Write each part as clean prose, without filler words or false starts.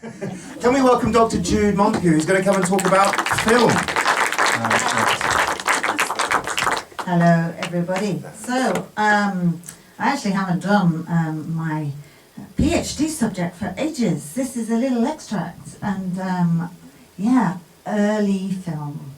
Can we welcome Dr. Jude Montague, who's going to come and talk about film? Hello, everybody. So, I actually haven't done my PhD subject for ages. This is a little extract, and yeah, early film.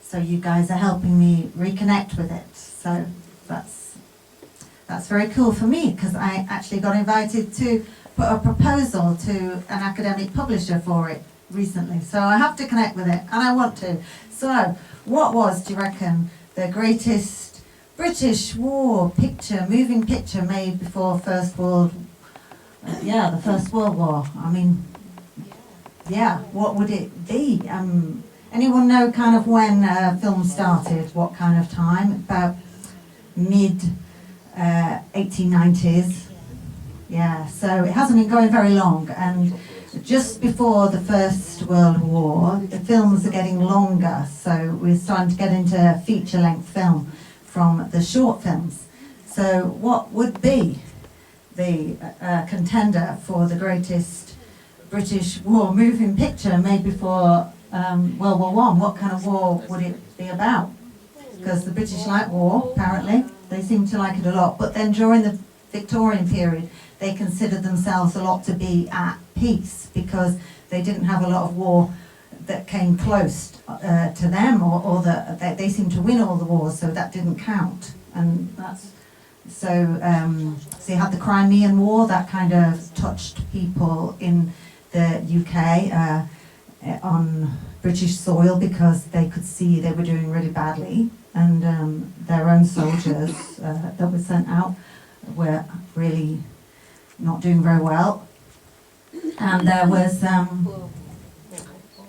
So you guys are helping me reconnect with it. So that's very cool for me, because I actually got invited to put a proposal to an academic publisher for it recently. So I have to connect with it, and I want to. So, what was, do you reckon, the greatest British war picture, moving picture made before the First World War? I mean, yeah, what would it be? Anyone know kind of when film started? What kind of time? About mid 1890s. Yeah, so it hasn't been going very long, and just before the First World War, the films are getting longer, so we're starting to get into feature-length film from the short films. So what would be the contender for the greatest British war moving picture made before World War I? What kind of war would it be about? Because the British like war, apparently. They seem to like it a lot. But then during the Victorian period, they considered themselves a lot to be at peace, because they didn't have a lot of war that came close to them, or that they seemed to win all the wars, so that didn't count. And that's so you had the Crimean War that kind of touched people in the UK on British soil, because they could see they were doing really badly, and their own soldiers that were sent out were really not doing very well. And there was the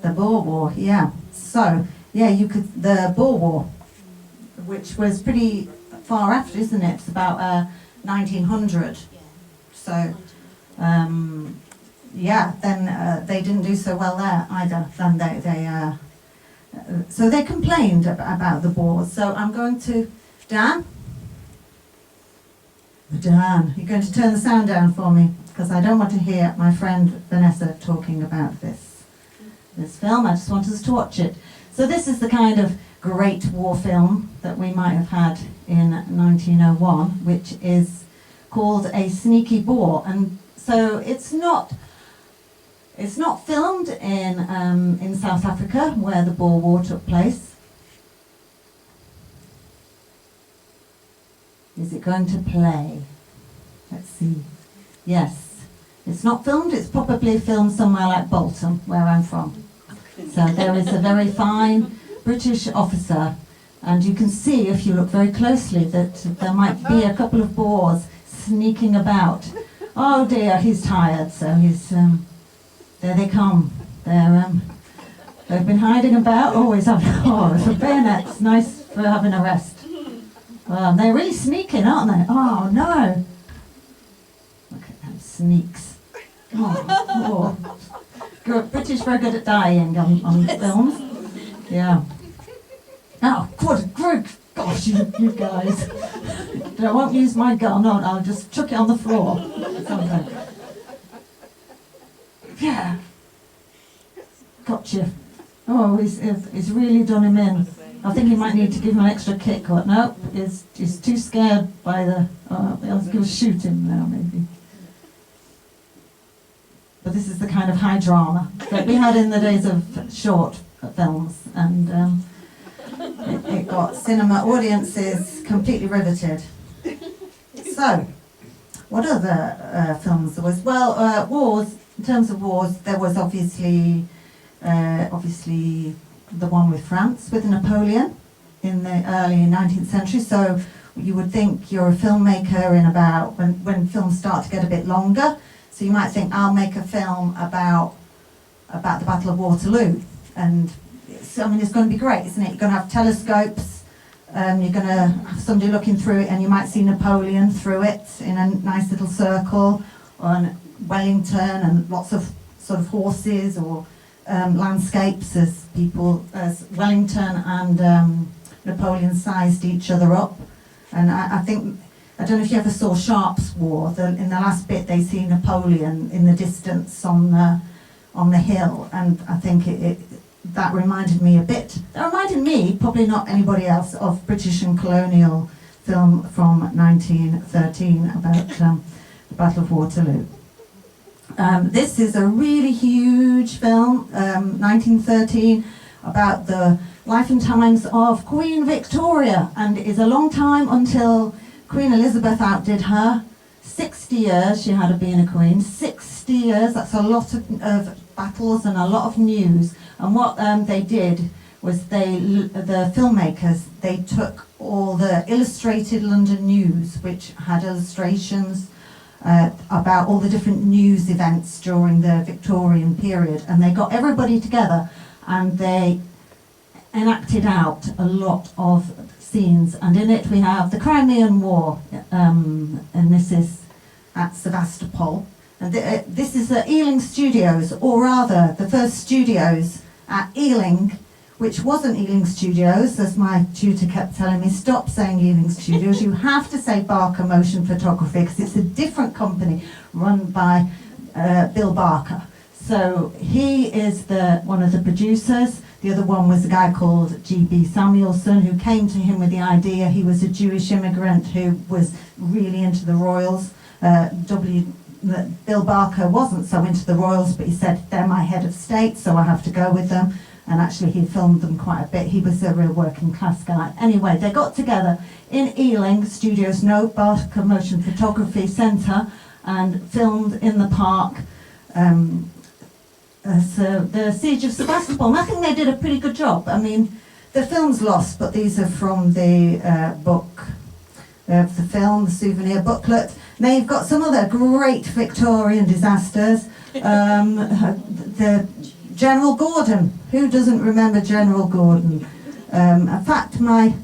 Boer War, yeah. So, yeah, the Boer War, which was pretty far after, isn't it? It's about 1900. So, yeah, then they didn't do so well there either. Then so they complained about the Boers. So I'm going to, Dan, you're going to turn the sound down for me, because I don't want to hear my friend Vanessa talking about this film. I just want us to watch it. So this is the kind of great war film that we might have had in 1901, which is called A Sneaky Boer. And so it's not filmed in South Africa, where the Boer War took place. Is it going to play? Let's see. Yes. It's not filmed, it's probably filmed somewhere like Bolton, where I'm from. So there is a very fine British officer, and you can see, if you look very closely, that there might be a couple of Boers sneaking about. Oh dear, he's tired, so he's... there they come. They've been hiding about, always have the bayonets, nice for having a rest. They're really sneaking, aren't they? Oh no! Look at them sneaks. Oh. British very good at dying on films. Yeah. Oh, good. Gosh, you guys. I won't use my gun. No, I'll just chuck it on the floor. Something. Yeah. Gotcha. Oh, he's really done him in. I think he might need to give him an extra kick, or no, he's too scared by the... I'll shoot him now, maybe. But this is the kind of high drama that we had in the days of short films, and it got cinema audiences completely riveted. So, what other films there was? Well, wars, in terms of wars, there was obviously the one with France, with Napoleon in the early 19th century. So you would think you're a filmmaker in about, when films start to get a bit longer, so you might think, I'll make a film about the Battle of Waterloo. And it's going to be great, isn't it? You're going to have telescopes, you're going to have somebody looking through it, and you might see Napoleon through it in a nice little circle, on Wellington, and lots of sort of horses or landscapes as Wellington and Napoleon sized each other up. And I think I don't know if you ever saw Sharp's War. In the last bit, they see Napoleon in the distance on the hill, and I think that reminded me a bit. That reminded me, probably not anybody else, of British and colonial film from 1913 about the Battle of Waterloo. This is a really huge film, 1913, about the life and times of Queen Victoria, and it is a long time until Queen Elizabeth outdid her. 60 years she had of being a queen. 60 years, that's a lot of battles and a lot of news. And what they did was the filmmakers, they took all the illustrated London news, which had illustrations about all the different news events during the Victorian period, and they got everybody together and they enacted out a lot of scenes, and in it we have the Crimean War, and this is at Sevastopol, and this is the Ealing Studios, or rather the first studios at Ealing, which wasn't Ealing Studios, as my tutor kept telling me, stop saying Ealing Studios, you have to say Barker Motion Photography, because it's a different company run by Bill Barker. So he is one of the producers. The other one was a guy called G.B. Samuelson, who came to him with the idea. He was a Jewish immigrant who was really into the royals. Bill Barker wasn't so into the royals, but he said, they're my head of state, so I have to go with them. And actually he filmed them quite a bit. He was a real working class guy. Anyway, they got together in Ealing Studios, Barker Motion Photography Centre, and filmed in the park the Siege of Sevastopol. And I think they did a pretty good job. I mean, the film's lost, but these are from the book of the film, the souvenir booklet. Now you've got some other great Victorian disasters. The General Gordon. Who doesn't remember General Gordon? In fact, my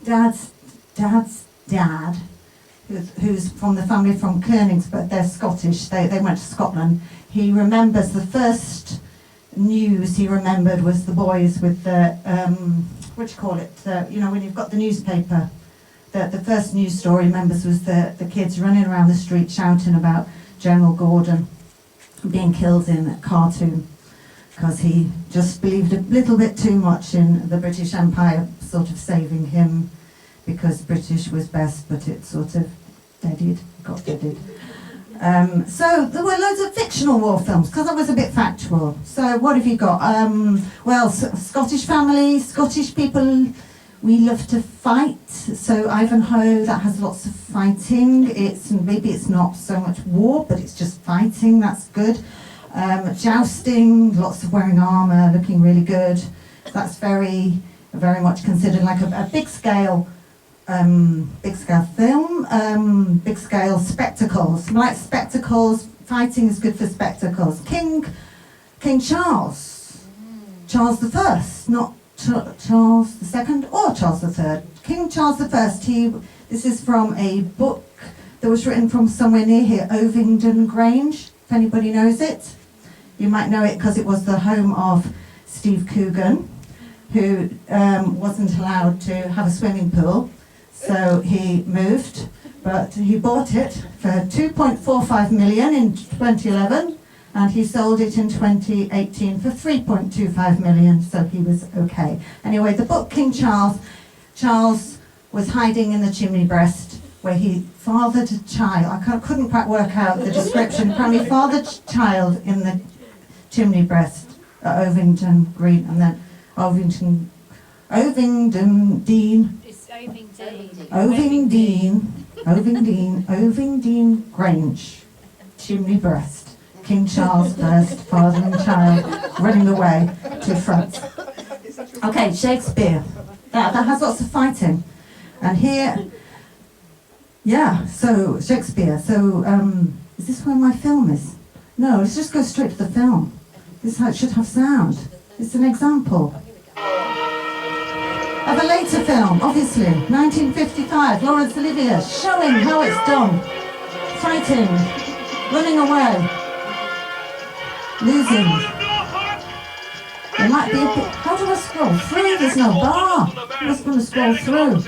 dad's dad, who's from the family from Koningsberg, they're Scottish, they went to Scotland. He remembers the first news he remembered was the boys with the, what do you call it, you know, when you've got the newspaper, the first news story he remembers was the kids running around the street shouting about General Gordon being killed in Khartoum, because he just believed a little bit too much in the British Empire sort of saving him, because British was best, but it sort of got deaded. So there were loads of fictional war films, because I was a bit factual. So what have you got? Well, Scottish family, Scottish people, we love to fight. So Ivanhoe, that has lots of fighting. Maybe it's not so much war, but it's just fighting, that's good. Jousting, lots of wearing armour, looking really good. That's very, very much considered like a big scale film, big scale spectacles. Like spectacles, fighting is good for spectacles. King Charles I, not Charles II or Charles III. King Charles I, this is from a book that was written from somewhere near here, Ovingdon Grange, if anybody knows it. You might know it because it was the home of Steve Coogan, who wasn't allowed to have a swimming pool. So he moved, but he bought it for 2.45 million in 2011, and he sold it in 2018 for 3.25 million, so he was okay. Anyway, the book King Charles was hiding in the chimney breast, where he fathered a child. I couldn't quite work out the description. Apparently fathered child in the chimney breast at Ovingdon Green, and then Ovingdon Dean. Ovingdon Grange, chimney breast, King Charles I, father and child, running away to France. Okay, Shakespeare. That has lots of fighting. And here, yeah, so Shakespeare. So, is this where my film is? No, let's just go straight to the film. This should have sound. It's an example of a later film, obviously, 1955, Laurence Olivier, showing how it's done. Fighting, running away, losing. There might be a bit, how do I scroll through? There's no bar. I'm just going to scroll through.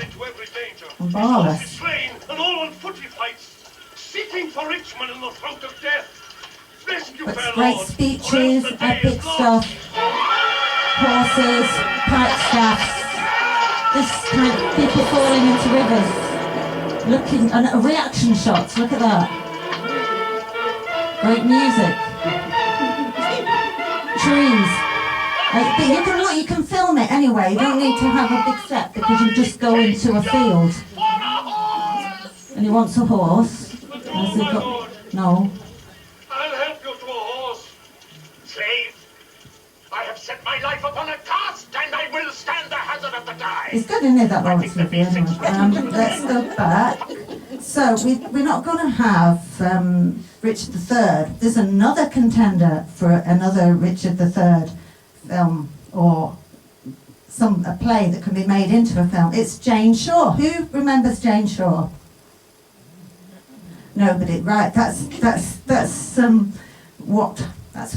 and His bar horse is us. slain, and all on foot he fights, seeking for Richmond in the throat of death. Rescue, But fair great lord, speeches, or else the day epic is lost. stuff, horses, pike staffs, this kind of people falling into rivers, looking, and reaction shots, look at that. Great music. Trees. But you can film it anyway, you don't need to have a big set because you just go into a field. For a horse! And he wants a horse. But no, Has he my got- lord, No. I'll help you to a horse. Slave, I have set my life upon a task, and I will stand the hazard of the die. It's good, isn't it, that Lawrence Olivier, anyway. Let's go back. So, we're not going to have Richard III. There's another contender for another Richard III film, or a play that can be made into a film. It's Jane Shore. Who remembers Jane Shore? Nobody, right? That's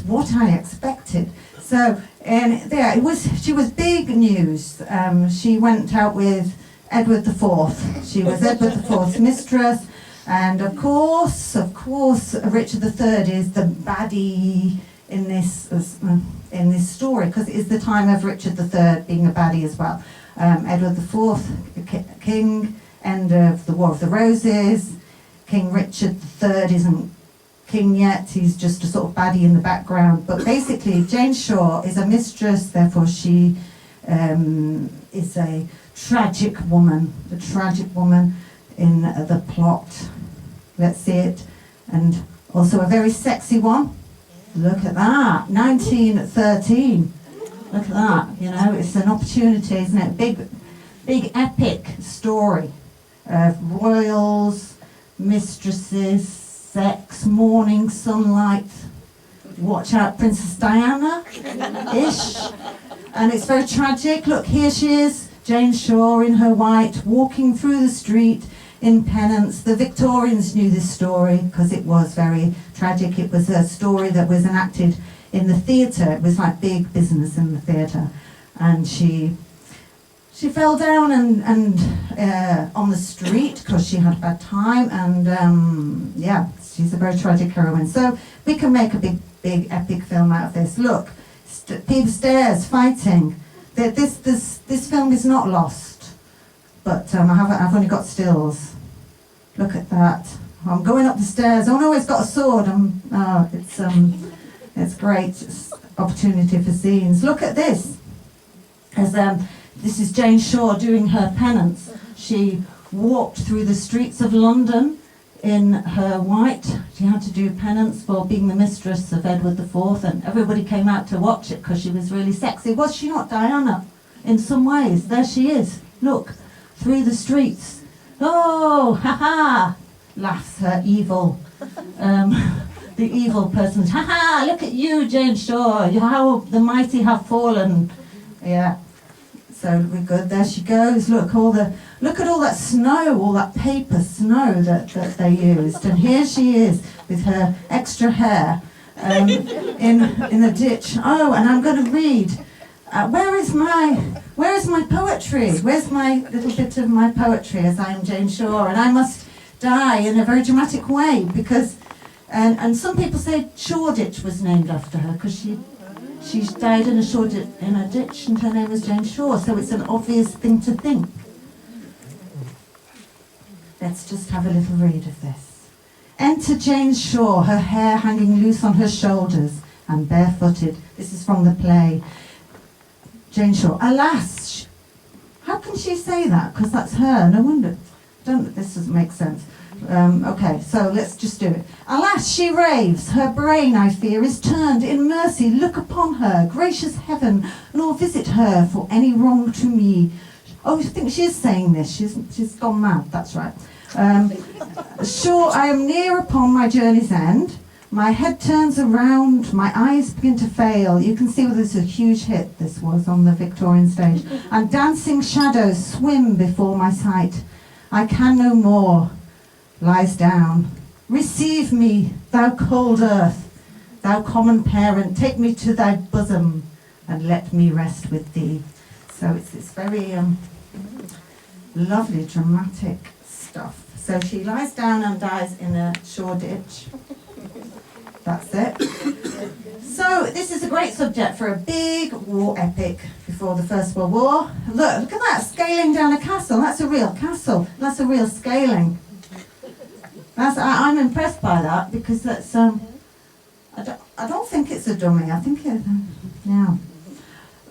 what I expected. So, and there it was. She was big news. She went out with Edward IV. She was Edward IV's mistress, and of course, Richard III is the baddie in this story, because it is the time of Richard III being a baddie as well. Edward IV, king, end of the War of the Roses. King Richard III isn't king yet, he's just a sort of baddie in the background. But basically, Jane Shore is a mistress, therefore she is a tragic woman in the plot. Let's see it. And also a very sexy one. Look at that, 1913. Look at that, it's an opportunity, isn't it? Big epic story of royals, mistresses, sex, morning, sunlight. Watch out, Princess Diana-ish. And it's very tragic. Look, here she is, Jane Shore in her white, walking through the street in penance. The Victorians knew this story because it was very tragic. It was a story that was enacted in the theatre. It was like big business in the theatre. And she fell down and on the street because she had a bad time, and she's a very tragic heroine. So we can make a big epic film out of this. Look, people stairs fighting. This film is not lost, but I've only got stills. Look at that. I'm going up the stairs. Oh no, he's got a sword. It's great. It's opportunity for scenes. Look at this. This is Jane Shore doing her penance. She walked through the streets of London in her white. She had to do penance for being the mistress of Edward IV, and everybody came out to watch it because she was really sexy. Was she not Diana? In some ways. There she is. Look, through the streets. Oh, ha-ha, laughs her evil, the evil person. Ha-ha, look at you, Jane Shore. How the mighty have fallen. Yeah. So we're good. There she goes. Look at all that snow, all that paper snow that they used. And here she is with her extra hair in the ditch. Oh, and I'm going to read. Where is my poetry? Where's my little bit of my poetry as I am Jane Shore? And I must die in a very dramatic way because, and some people say Shoreditch was named after her because she died in a ditch and her name was Jane Shore, so it's an obvious thing to think. Let's just have a little read of this. Enter Jane Shore, her hair hanging loose on her shoulders and barefooted. This is from the play. Jane Shore. Alas, how can she say that? Because that's her, no wonder. This doesn't make sense. Okay, so let's just do it. Alas, she raves, her brain, I fear, is turned. In mercy, look upon her, gracious heaven, nor visit her for any wrong to me. Oh, I think she is saying this. She's gone mad, that's right. Sure, I am near upon my journey's end. My head turns around, my eyes begin to fail. You can see this is a huge hit, this was, on the Victorian stage. And dancing shadows swim before my sight. I can no more. Lies down. Receive me, thou cold earth, thou common parent, take me to thy bosom and let me rest with thee. So it's very Lovely dramatic stuff. So she lies down and dies in a Shoreditch. That's it. So this is a great subject for a big war epic before the First World War. Look at that, scaling down a castle. That's a real castle. That's a real scaling. I'm impressed by that because that's I don't think it's a dummy. I think it, yeah.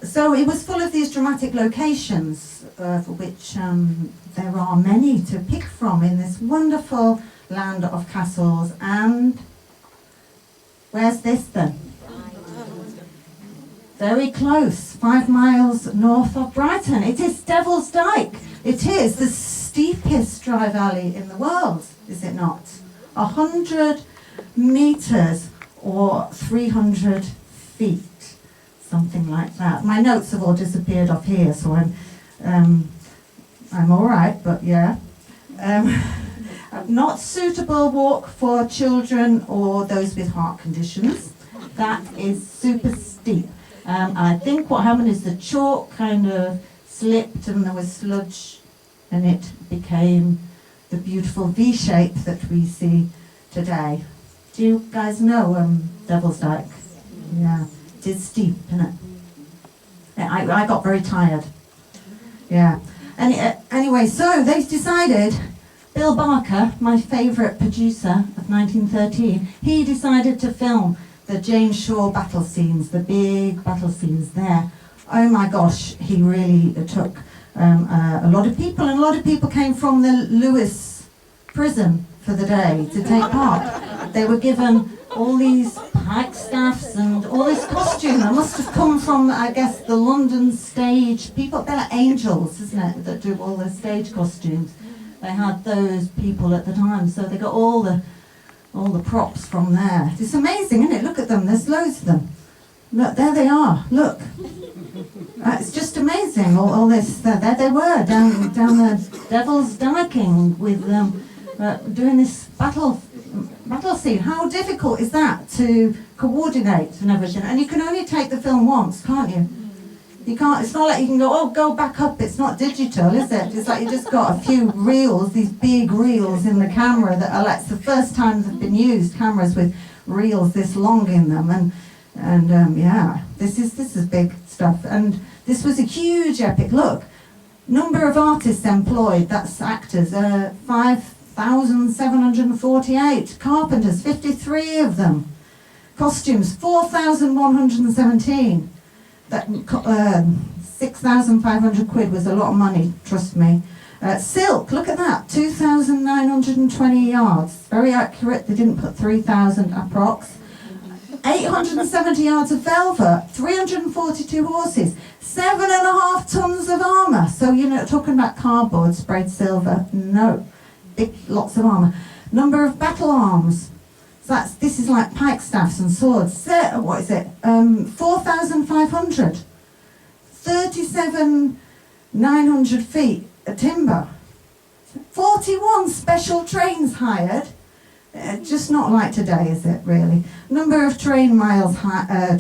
So it was full of these dramatic locations, for which there are many to pick from in this wonderful land of castles. And where's this then? Very close, 5 miles north of Brighton. It is Devil's Dyke. It is the steepest dry valley in the world, is it not? 100 metres or 300 feet, something like that. My notes have all disappeared off here, so I'm all right, but yeah. Not suitable walk for children or those with heart conditions. That is super steep. I think what happened is the chalk kind of slipped and there was sludge and it became the beautiful V shape that we see today. Do you guys know Devil's Dyke? Yeah, it is steep, isn't it? Yeah, I got very tired. Yeah. Anyway, so they decided, Bill Barker, my favourite producer of 1913, he decided to film the James Shaw battle scenes, the big battle scenes there. Oh my gosh, he really took a lot of people, and a lot of people came from the Lewis prison for the day to take part. They were given all these pike staffs and all this costume. That must have come from, I guess, the London stage people. They're like angels, isn't it, that do all the stage costumes. They had those people at the time, so they got all the props from there. It's amazing, isn't it? Look at them, there's loads of them. Look, there they are, look. It's just amazing, all this, there they were, down the Devil's Dyking with doing this battle scene. How difficult is that to coordinate and everything? And you can only take the film once, can't you? You can't, it's not like you can go back up, it's not digital, is it? It's like you just got a few reels, these big reels in the camera that are like, it's the first time they've been used, cameras with reels this long in them, and yeah, this is big stuff. And this was a huge epic. Look, number of artists employed, that's actors, 5,748, carpenters, 53 of them, costumes, 4,117. That 6,500 quid was a lot of money, trust me. Silk, look at that, 2,920 yards. Very accurate, they didn't put 3,000 approx. 870 yards of velvet, 342 horses, 7.5 tons of armour. So, you know, talking about cardboard sprayed silver, no, big, lots of armour. Number of battle arms. This is like pike staffs and swords. What is it? 4,500. 37,900 feet of timber. 41 special trains hired. Just not like today, is it, really? Number of train miles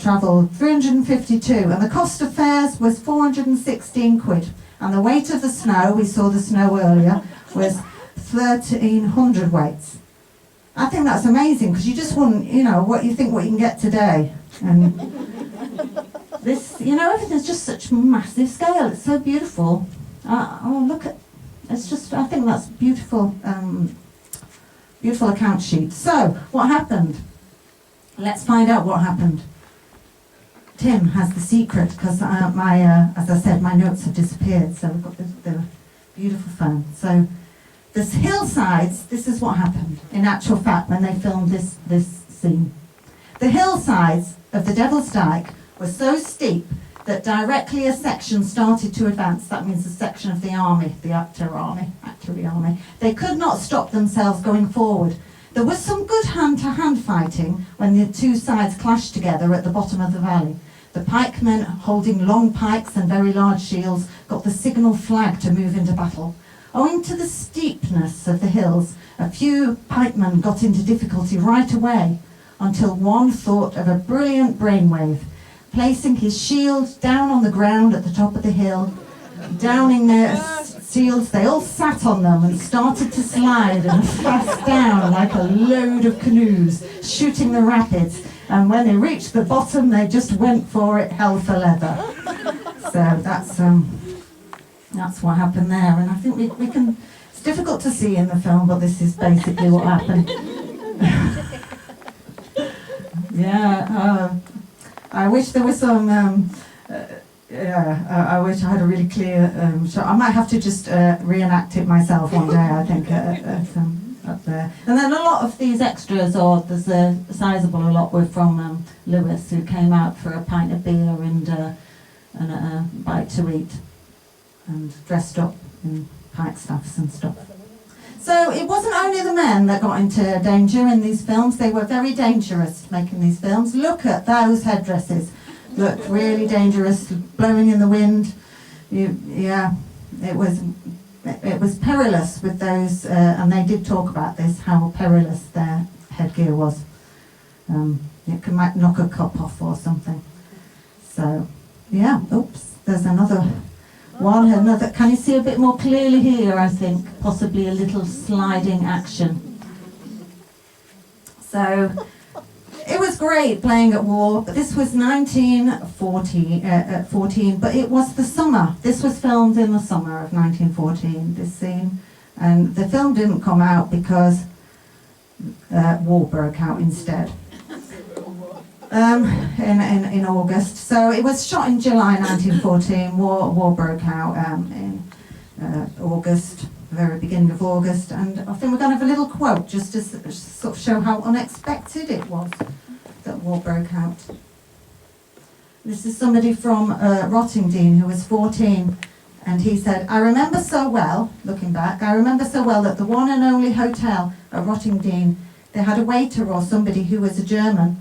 travelled, 352. And the cost of fares was 416 quid. And the weight of the snow, we saw the snow earlier, was 1,300 weights. I think that's amazing, because you just wouldn't, you know, what you can get today. And this, you know, everything's just such massive scale. It's so beautiful. Oh, look at, it's just, I think that's beautiful, beautiful account sheet. So, what happened? Let's find out what happened. Tim has the secret, because as I said, my notes have disappeared, so we've got the beautiful phone. So, the hillsides, this is what happened, in actual fact, when they filmed this scene. The hillsides of the Devil's Dyke were so steep that directly a section started to advance. That means a section of the army, the Actory army. They could not stop themselves going forward. There was some good hand-to-hand fighting when the two sides clashed together at the bottom of the valley. The pikemen, holding long pikes and very large shields, got the signal flag to move into battle. Owing to the steepness of the hills, a few pikemen got into difficulty right away, until one thought of a brilliant brainwave, placing his shield down on the ground at the top of the hill, downing their seals, they all sat on them and started to slide and fast down like a load of canoes, shooting the rapids. And when they reached the bottom, they just went for it, hell for leather. So that's what happened there. And I think we can, it's difficult to see in the film, but this is basically what happened. Yeah, I wish there was some, I wish I had a really clear shot. I might have to just reenact it myself one day, I think, up there. And then a lot of these extras, or there's a sizable a lot, were from Lewis, who came out for a pint of beer and a bite to eat, and dressed up in pike staffs and stuff. So it wasn't only the men that got into danger in these films, they were very dangerous making these films. Look at those headdresses, looked really dangerous, blowing in the wind. Yeah, it was perilous with those, and they did talk about this, how perilous their headgear was. It might knock a cup off or something. So, yeah, oops, there's another one, can you see a bit more clearly here, I think, possibly a little sliding action. So, it was great playing at war, but this was 1914, but it was the summer. This was filmed in the summer of 1914, this scene. And the film didn't come out because war broke out instead. In August. So it was shot in July 1914. War broke out in August, very beginning of August, and I think we're going to have a little quote just to sort of show how unexpected it was that war broke out. This is somebody from Rottingdean who was 14, and he said, "I remember so well, looking back, I remember so well that the one and only hotel at Rottingdean, they had a waiter or somebody who was a German.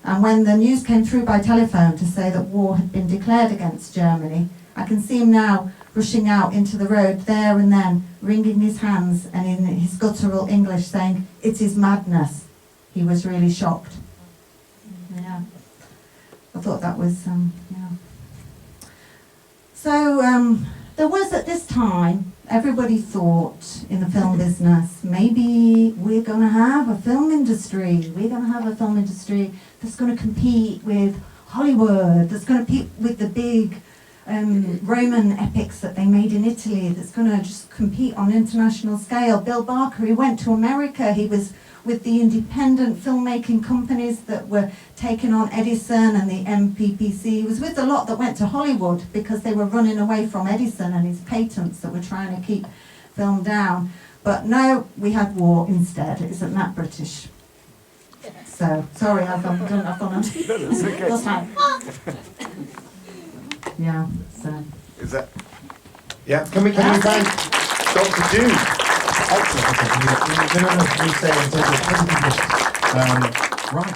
And when the news came through by telephone to say that war had been declared against Germany, I can see him now rushing out into the road there and then, wringing his hands and in his guttural English saying, 'It is madness.' He was really shocked." Yeah. I thought that was, yeah. So, there was at this time, everybody thought in the film business, maybe we're going to have a film industry. We're going to have a film industry that's going to compete with Hollywood, that's going to compete with the big Roman epics that they made in Italy, that's going to just compete on an international scale. Bill Barker, he went to America. He was with the independent filmmaking companies that were taking on Edison and the MPPC. He was with a lot that went to Hollywood because they were running away from Edison and his patents that were trying to keep film down. But no, we had war instead. Isn't that British? So, sorry, I've gone on. That's okay. That's fine. Yeah, so. Is that? Yeah, can we thank Dr. Jude? Excellent. Okay. No, we say in terms of right.